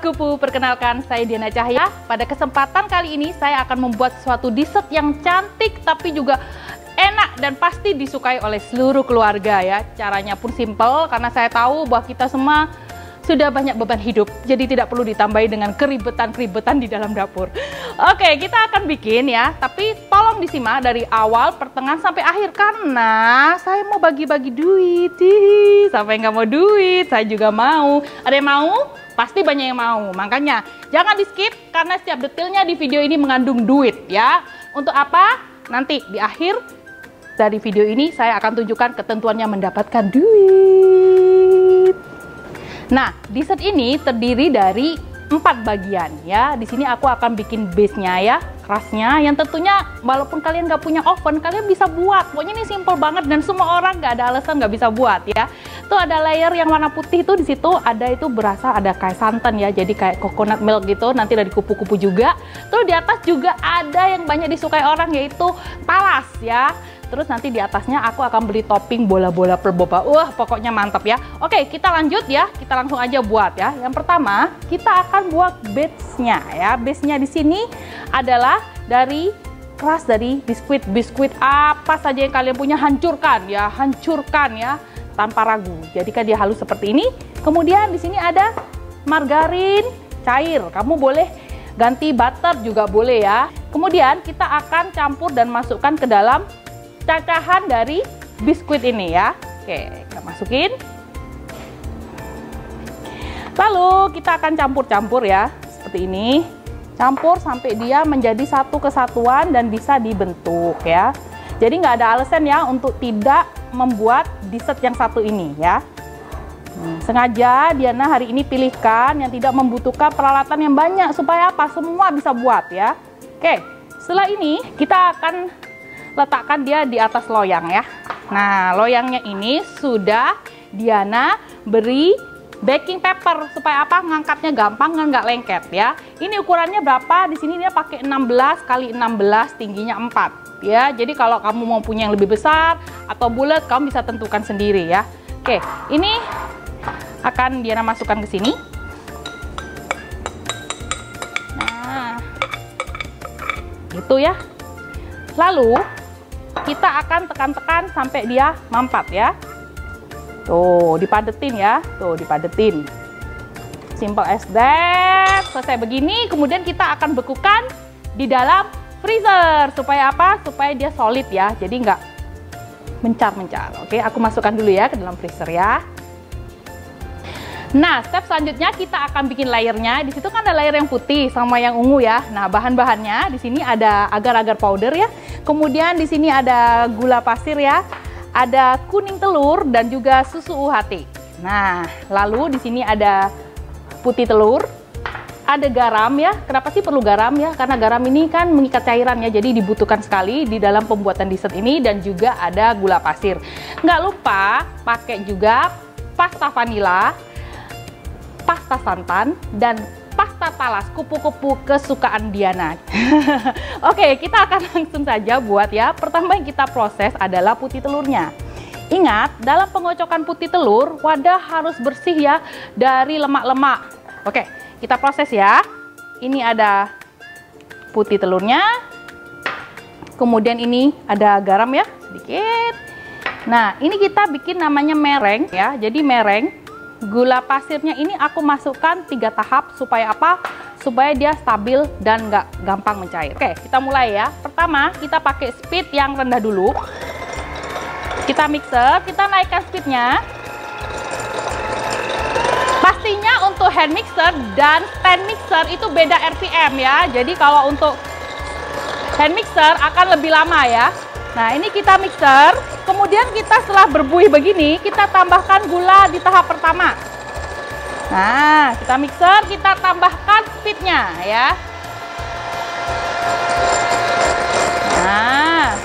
Sobat Kupu, perkenalkan saya Diana Cahya. Pada kesempatan kali ini saya akan membuat suatu dessert yang cantik tapi juga enak dan pasti disukai oleh seluruh keluarga ya. Caranya pun simple karena saya tahu bahwa kita semua sudah banyak beban hidup, jadi tidak perlu ditambahi dengan keribetan-keribetan di dalam dapur. Oke, kita akan bikin ya, tapi tolong disimak dari awal, pertengahan sampai akhir karena saya mau bagi-bagi duit. Siapa yang nggak mau duit? Saya juga mau. Ada yang mau? Pasti banyak yang mau. Makanya jangan di skip karena setiap detailnya di video ini mengandung duit ya. Untuk apa? Nanti di akhir dari video ini saya akan tunjukkan ketentuannya mendapatkan duit. Nah, dessert ini terdiri dari 4 bagian ya. Di sini aku akan bikin base-nya ya, crust-nya yang tentunya walaupun kalian nggak punya oven, kalian bisa buat. Pokoknya ini simple banget dan semua orang nggak ada alasan nggak bisa buat ya. Tuh ada layer yang warna putih itu di situ ada itu berasa ada kayak santan ya, jadi kayak coconut milk gitu. Nanti dari kupu-kupu juga. Terus di atas juga ada yang banyak disukai orang yaitu talas ya. Terus nanti di atasnya aku akan beli topping bola-bola per boba. Wah, pokoknya mantap ya. Oke, kita lanjut ya. Kita langsung aja buat ya. Yang pertama, kita akan buat base-nya ya. Base-nya di sini adalah dari crust dari biskuit. Biskuit apa saja yang kalian punya hancurkan ya, tanpa ragu. Jadikan dia halus seperti ini. Kemudian di sini ada margarin cair. Kamu boleh ganti butter juga boleh ya. Kemudian kita akan campur dan masukkan ke dalam cacahan dari biskuit ini ya. Oke, kita masukin. Lalu kita akan campur-campur ya, seperti ini. Campur sampai dia menjadi satu kesatuan dan bisa dibentuk ya. Jadi nggak ada alasan ya untuk tidak membuat dessert yang satu ini ya. Sengaja Diana hari ini pilihkan yang tidak membutuhkan peralatan yang banyak supaya apa? Semua bisa buat ya. Oke, setelah ini kita akan letakkan dia di atas loyang ya. Nah, loyangnya ini sudah Diana beri baking paper supaya apa? Ngangkatnya gampang dan nggak lengket ya. Ini ukurannya berapa? Di sini dia pakai 16 x 16, tingginya 4 ya. Jadi kalau kamu mau punya yang lebih besar atau bulat, kamu bisa tentukan sendiri ya. Oke, ini akan Diana masukkan ke sini. Nah, gitu ya. Lalu kita akan tekan-tekan sampai dia mampat ya. Tuh, dipadetin ya. Tuh, dipadetin. Simple as that. Selesai begini, kemudian kita akan bekukan di dalam freezer. Supaya apa? Supaya dia solid ya. Jadi nggak mencar-mencar. Oke, aku masukkan dulu ya ke dalam freezer ya. Nah, step selanjutnya kita akan bikin layernya. Di situ kan ada layer yang putih sama yang ungu ya. Nah, bahan-bahannya di sini ada agar-agar powder ya. Kemudian di sini ada gula pasir ya. Ada kuning telur dan juga susu UHT. Nah, lalu di sini ada putih telur. Ada garam ya. Kenapa sih perlu garam ya? Karena garam ini kan mengikat cairan ya. Jadi dibutuhkan sekali di dalam pembuatan dessert ini dan juga ada gula pasir. Nggak lupa pakai juga pasta vanila, pasta santan, dan pasta talas kupu-kupu kesukaan Diana. Oke, kita akan langsung saja buat ya. Pertama yang kita proses adalah putih telurnya. Ingat, dalam pengocokan putih telur, wadah harus bersih ya dari lemak-lemak. Oke, kita proses ya. Ini ada putih telurnya. Kemudian ini ada garam ya, sedikit. Nah, ini kita bikin namanya mereng ya. Jadi mereng. Gula pasirnya ini aku masukkan 3 tahap supaya apa? Supaya dia stabil dan nggak gampang mencair. Oke, kita mulai ya. Pertama, kita pakai speed yang rendah dulu. Kita mixer, kita naikkan speednya. Pastinya untuk hand mixer dan stand mixer itu beda RPM ya. Jadi kalau untuk hand mixer akan lebih lama ya. Nah, ini kita mixer. Kemudian kita setelah berbuih begini, kita tambahkan gula di tahap pertama. Nah, kita mixer, kita tambahkan speednya ya. Nah,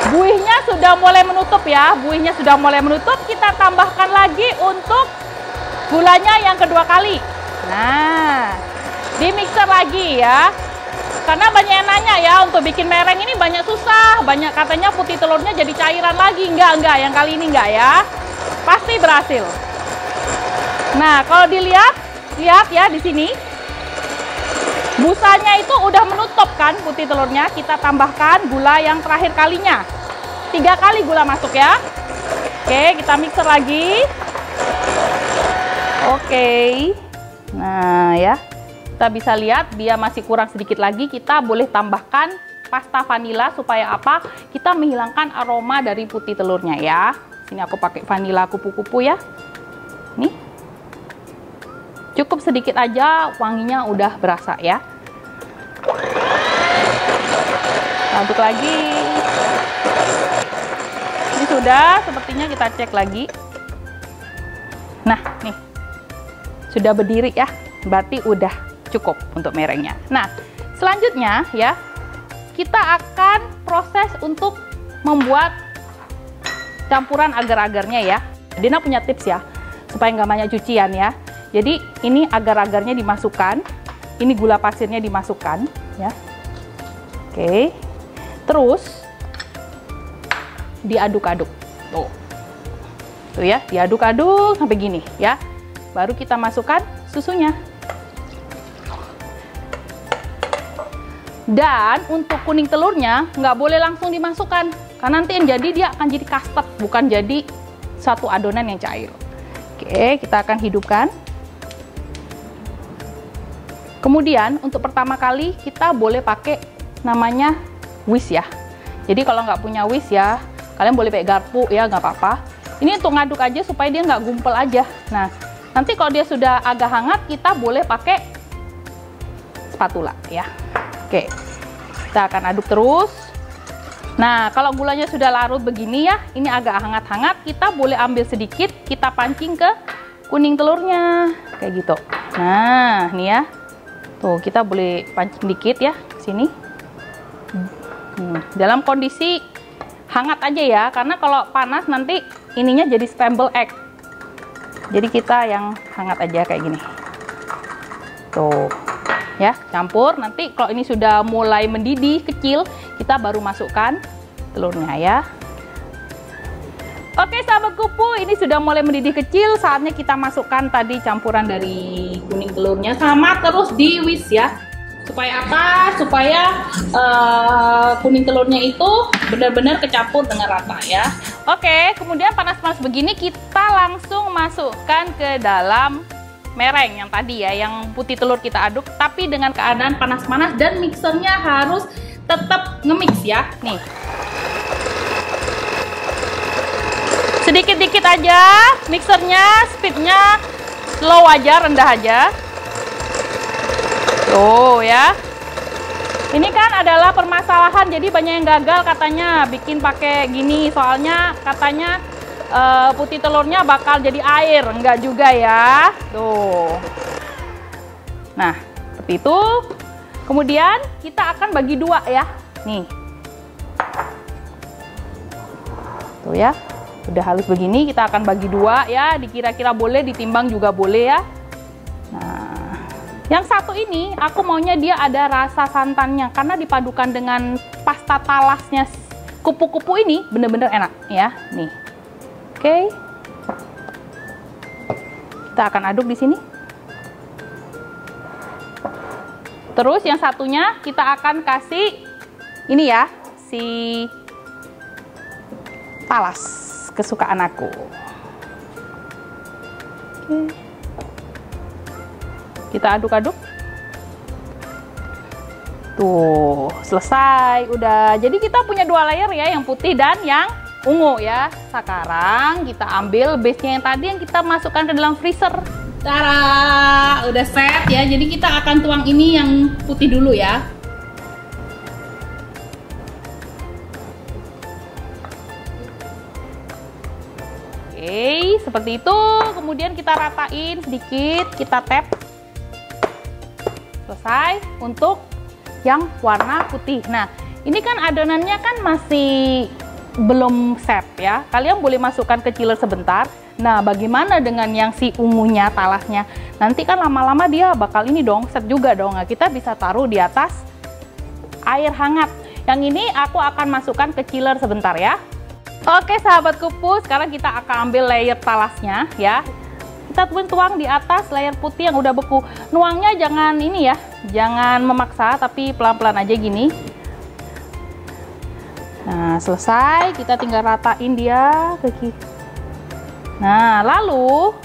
buihnya sudah mulai menutup ya. Buihnya sudah mulai menutup, kita tambahkan lagi untuk gulanya yang kedua kali. Nah, di mixer lagi ya. Karena banyak yang nanya ya, untuk bikin mereng ini banyak susah. Banyak katanya putih telurnya jadi cairan lagi. Enggak. Yang kali ini enggak ya. Pasti berhasil. Nah, kalau dilihat, lihat ya di sini. Busanya itu udah menutup kan putih telurnya. Kita tambahkan gula yang terakhir kalinya. 3 kali gula masuk ya. Oke, kita mixer lagi. Oke. Nah ya, kita bisa lihat dia masih kurang sedikit lagi. Kita boleh tambahkan pasta vanila supaya apa? Kita menghilangkan aroma dari putih telurnya ya. Sini aku pakai vanila kupu-kupu ya. Nih. Cukup sedikit aja, wanginya udah berasa ya. Aduk lagi. Ini sudah, sepertinya kita cek lagi. Nah, nih. Sudah berdiri ya. Berarti udah cukup untuk merengnya. Nah, selanjutnya ya, kita akan proses untuk membuat campuran agar-agarnya ya. Dina punya tips ya, supaya nggak banyak cucian ya. Jadi ini agar-agarnya dimasukkan, ini gula pasirnya dimasukkan ya. Oke. Terus diaduk-aduk. Tuh ya, diaduk-aduk sampai gini ya. Baru kita masukkan susunya. Dan untuk kuning telurnya nggak boleh langsung dimasukkan, karena nanti yang jadi dia akan jadi custard, bukan jadi satu adonan yang cair. Oke, kita akan hidupkan. Kemudian untuk pertama kali kita boleh pakai namanya whisk ya. Jadi kalau nggak punya whisk ya, kalian boleh pakai garpu ya, nggak apa-apa. Ini untuk ngaduk aja supaya dia nggak gumpal aja. Nah, nanti kalau dia sudah agak hangat, kita boleh pakai spatula ya. Oke, kita akan aduk terus. Nah, kalau gulanya sudah larut begini ya, ini agak hangat-hangat, kita boleh ambil sedikit, kita pancing ke kuning telurnya kayak gitu. Nah, ini ya. Tuh, kita boleh pancing dikit ya ke sini. Dalam kondisi hangat aja ya, karena kalau panas nanti ininya jadi scramble egg. Jadi kita yang hangat aja kayak gini. Tuh. Ya, campur. Nanti kalau ini sudah mulai mendidih kecil, kita baru masukkan telurnya ya. Oke sahabat kupu, ini sudah mulai mendidih kecil, saatnya kita masukkan tadi campuran dari kuning telurnya sama terus di whisk ya. Supaya apa? Supaya kuning telurnya itu benar-benar kecampur dengan rata ya. Oke, kemudian panas-panas begini kita langsung masukkan ke dalam mereng yang tadi ya, yang putih telur kita aduk, tapi dengan keadaan panas-panas dan mixernya harus tetap nge-mix ya. Nih. Sedikit-dikit aja mixernya, speednya slow aja, rendah aja. Tuh ya. Ini kan adalah permasalahan, jadi banyak yang gagal katanya bikin pakai gini, soalnya katanya putih telurnya bakal jadi air, enggak juga ya. Tuh. Nah, seperti itu. Kemudian kita akan bagi dua ya. Nih. Tuh ya. Udah halus begini, kita akan bagi dua ya. Dikira-kira boleh, ditimbang juga boleh ya. Nah, yang satu ini aku maunya dia ada rasa santannya, karena dipadukan dengan pasta talasnya kupu-kupu ini bener-bener enak ya. Nih. Oke. Kita akan aduk di sini. Terus yang satunya kita akan kasih ini ya, si talas kesukaan aku. Oke. Kita aduk-aduk. Tuh, selesai. Udah. Jadi kita punya dua layer ya, yang putih dan yang ungu ya. Sekarang kita ambil base-nya yang tadi yang kita masukkan ke dalam freezer. Tara, udah set ya. Jadi kita akan tuang ini yang putih dulu ya. Oke, seperti itu. Kemudian kita ratain sedikit, kita tap. Selesai untuk yang warna putih. Nah, ini kan adonannya kan masih belum set ya. Kalian boleh masukkan ke chiller sebentar. Nah, bagaimana dengan yang si ungunya, talasnya? Nanti kan lama-lama dia bakal ini dong, set juga dong. Nah, kita bisa taruh di atas air hangat. Yang ini aku akan masukkan ke chiller sebentar ya. Oke sahabat kupu, sekarang kita akan ambil layer talasnya ya. kita tuang di atas layer putih yang udah beku. Nuangnya jangan ini ya, jangan memaksa, tapi pelan-pelan aja gini. Nah, selesai, kita tinggal ratain dia ke kiri. Nah, lalu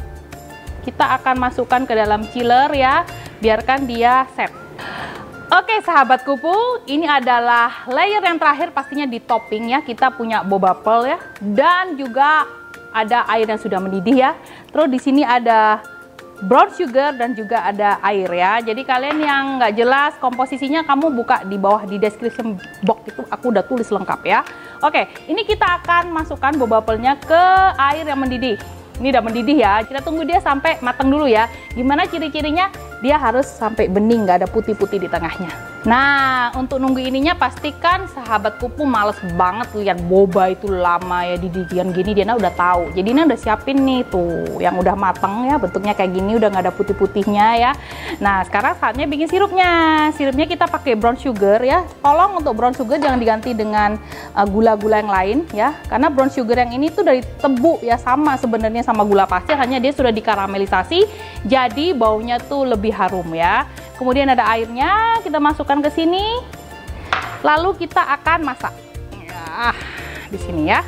kita akan masukkan ke dalam chiller ya, biarkan dia set. Oke sahabat kupu, ini adalah layer yang terakhir pastinya di topping ya. Kita punya boba pearl ya, dan juga ada air yang sudah mendidih ya. Terus di sini ada brown sugar dan juga ada air ya. Jadi kalian yang nggak jelas komposisinya, kamu buka di bawah di description box itu aku udah tulis lengkap ya. Oke, ini kita akan masukkan boba pearlnya ke air yang mendidih. Ini udah mendidih ya, kita tunggu dia sampai matang dulu ya. Gimana ciri-cirinya? Dia harus sampai bening, nggak ada putih-putih di tengahnya. Nah, untuk nunggu ininya pastikan sahabat kupu males banget lihat boba itu lama ya dididikan gini. Diana udah tahu, jadi Diana udah siapin nih tuh yang udah matang ya, bentuknya kayak gini, udah nggak ada putih-putihnya ya. Nah, sekarang saatnya bikin sirupnya. Sirupnya kita pakai brown sugar ya. Tolong untuk brown sugar jangan diganti dengan gula-gula yang lain ya, karena brown sugar yang ini tuh dari tebu ya, sama sebenarnya sama gula pasir, hanya dia sudah dikaramelisasi, jadi baunya tuh lebih harum ya. Kemudian ada airnya, kita masukkan ke sini. Lalu kita akan masak. Ya, di sini ya.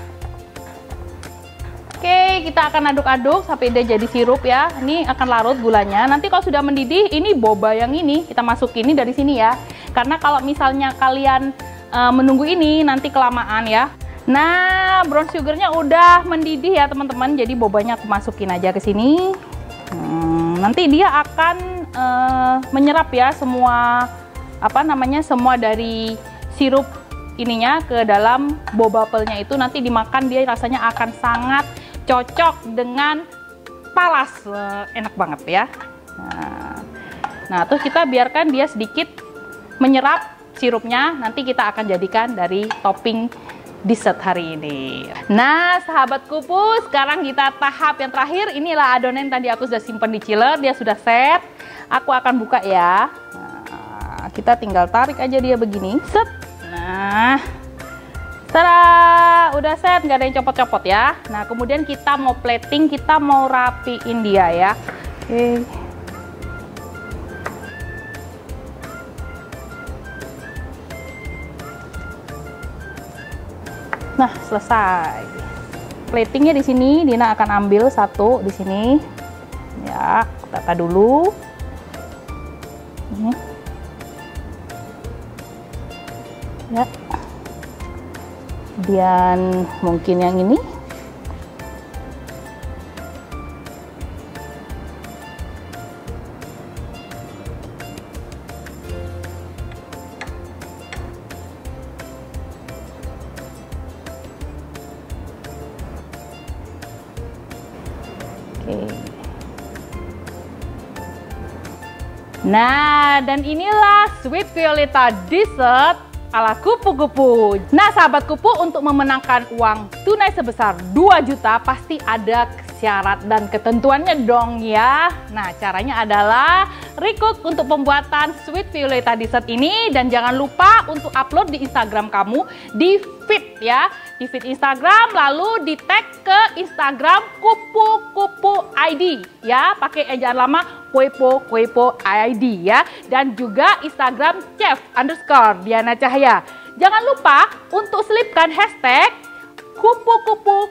Oke, kita akan aduk-aduk sampai dia jadi sirup ya. Ini akan larut gulanya. Nanti kalau sudah mendidih, ini boba yang ini kita masukin ini dari sini ya. Karena kalau misalnya kalian menunggu ini nanti kelamaan ya. Nah, brown sugarnya udah mendidih ya teman-teman. Jadi bobanya aku masukin aja ke sini. Nanti dia akan menyerap ya semua semua dari sirup ininya ke dalam boba pearlnya itu. Nanti dimakan dia rasanya akan sangat cocok dengan talas, enak banget ya. Nah terus kita biarkan dia sedikit menyerap sirupnya. Nanti kita akan jadikan dari topping dessert hari ini. Nah sahabat kupu, sekarang kita tahap yang terakhir. Inilah adonan yang tadi aku sudah simpan di chiller, dia sudah set. Aku akan buka ya. Nah, kita tinggal tarik aja dia begini, set. Nah, tada, udah set, nggak ada yang copot-copot ya. Nah kemudian kita mau plating, kita mau rapiin dia ya. Oke. Nah, selesai. Platingnya di sini, Dina akan ambil satu di sini. Ya, tata dulu. Ya. Kemudian mungkin yang ini. Nah, dan inilah Sweet Violeta dessert ala kupu-kupu. Nah, sahabat kupu, untuk memenangkan uang tunai sebesar 2 juta pasti ada syarat dan ketentuannya dong ya. Nah, caranya adalah recook untuk pembuatan Sweet Violeta dessert ini, dan jangan lupa untuk upload di Instagram kamu, di feed ya, di feed Instagram, lalu di tag ke Instagram kupu-kupu ID ya, pakai ejaan lama kuepo ID ya, dan juga Instagram chef_Diana Cahaya. Jangan lupa untuk selipkan hashtag kupu-kupu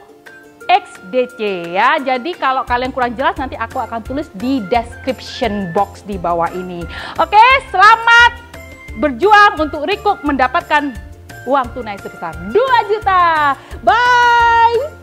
XDC ya. Jadi kalau kalian kurang jelas, nanti aku akan tulis di description box di bawah ini. Oke, selamat berjuang untuk recook mendapatkan uang tunai sebesar 2 juta. Bye.